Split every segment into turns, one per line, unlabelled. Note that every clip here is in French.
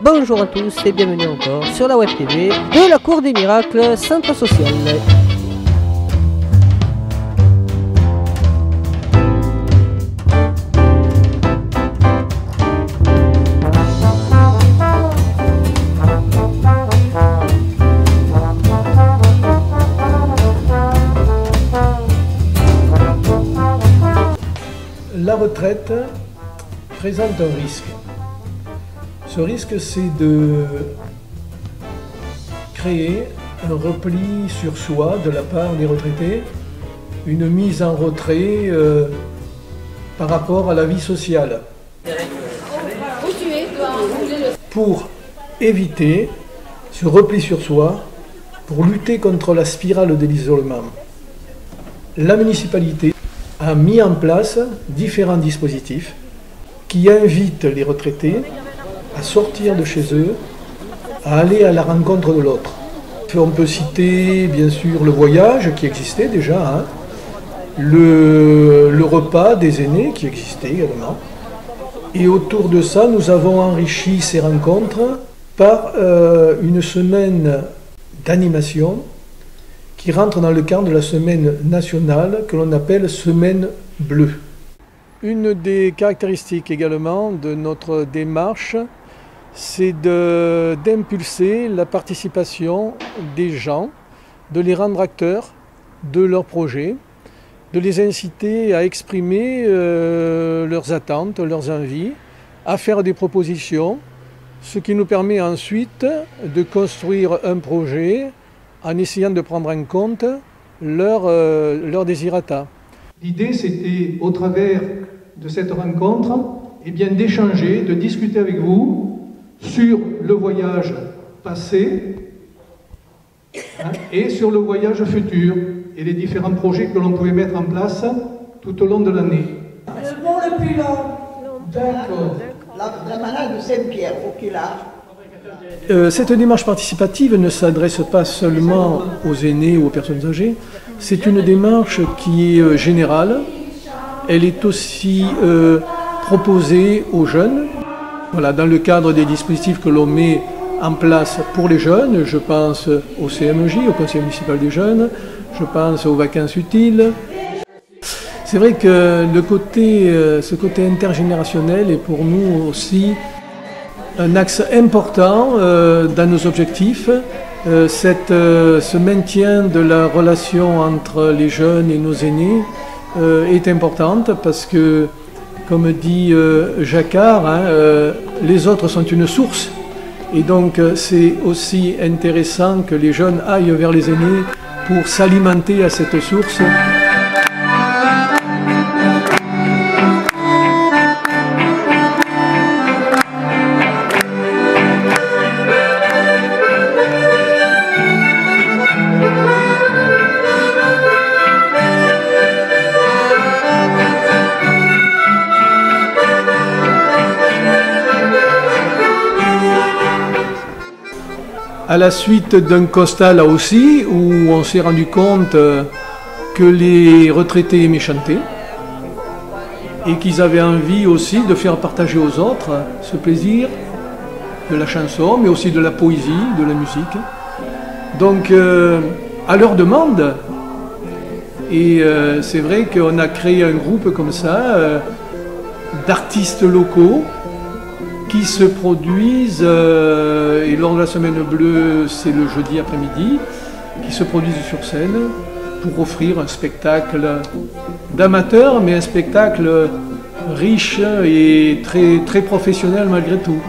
Bonjour à tous et bienvenue encore sur la Web TV de la Cour des Miracles, Centre Social.
La retraite présente un risque. Ce risque, c'est de créer un repli sur soi de la part des retraités, une mise en retrait par rapport à la vie sociale. Pour éviter ce repli sur soi, pour lutter contre la spirale de l'isolement, la municipalité a mis en place différents dispositifs qui invitent les retraités à sortir de chez eux, à aller à la rencontre de l'autre. On peut citer bien sûr le voyage qui existait déjà, le repas des aînés qui existait également. Et autour de ça, nous avons enrichi ces rencontres par une semaine d'animation qui rentre dans le cadre de la semaine nationale que l'on appelle Semaine Bleue. Une des caractéristiques également de notre démarche, c'est d'impulser la participation des gens, de les rendre acteurs de leurs projets, de les inciter à exprimer leurs attentes, leurs envies, à faire des propositions, ce qui nous permet ensuite de construire un projet en essayant de prendre en compte leurs désirata. L'idée, c'était, au travers de cette rencontre, d'échanger, de discuter avec vous sur le voyage passé et sur le voyage futur et les différents projets que l'on pouvait mettre en place tout au long de l'année.
Le mot le plus long.
D'accord.
La malade de Saint-Pierre, au Kilar.
Cette démarche participative ne s'adresse pas seulement aux aînés ou aux personnes âgées, c'est une démarche qui est générale, elle est aussi proposée aux jeunes. Voilà, dans le cadre des dispositifs que l'on met en place pour les jeunes, je pense au CMJ, au Conseil municipal des jeunes, je pense aux vacances utiles. C'est vrai que ce côté intergénérationnel est pour nous aussi un axe important dans nos objectifs. Ce maintien de la relation entre les jeunes et nos aînés est importante parce que, comme dit Jacquard, les autres sont une source. Et donc c'est aussi intéressant que les jeunes aillent vers les aînés pour s'alimenter à cette source. À la suite d'un constat là aussi, où on s'est rendu compte que les retraités aimaient chanter et qu'ils avaient envie aussi de faire partager aux autres ce plaisir de la chanson, mais aussi de la poésie, de la musique. Donc, à leur demande, et c'est vrai qu'on a créé un groupe comme ça, d'artistes locaux, qui se produisent, et lors de la Semaine Bleue, c'est le jeudi après-midi, qui se produisent sur scène pour offrir un spectacle d'amateurs, mais un spectacle riche et très, très professionnel malgré tout.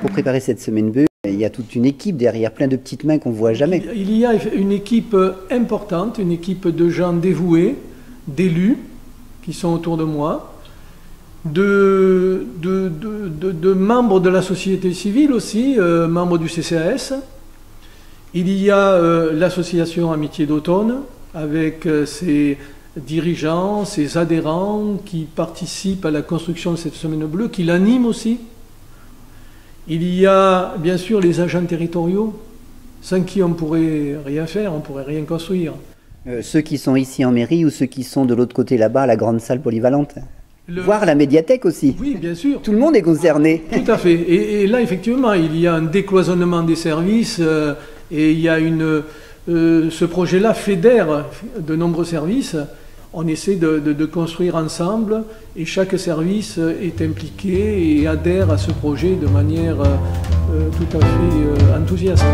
Pour préparer cette semaine bleue, il y a toute une équipe derrière, plein de petites mains qu'on ne voit jamais.
Il y a une équipe importante, une équipe de gens dévoués, d'élus qui sont autour de moi, de membres de la société civile aussi, membres du CCAS. Il y a l'association Amitié d'Automne, avec ses dirigeants, ses adhérents qui participent à la construction de cette Semaine Bleue, qui l'animent aussi. Il y a bien sûr les agents territoriaux, sans qui on ne pourrait rien faire, on ne pourrait rien construire.
Ceux qui sont ici en mairie ou ceux qui sont de l'autre côté là-bas, à la grande salle polyvalente. Voire la médiathèque aussi.
Oui, bien sûr.
Tout le monde est concerné.
Tout à fait. Et là, effectivement, il y a un décloisonnement des services et il y a ce projet-là fédère de nombreux services. On essaie de construire ensemble et chaque service est impliqué et adhère à ce projet de manière tout à fait enthousiaste.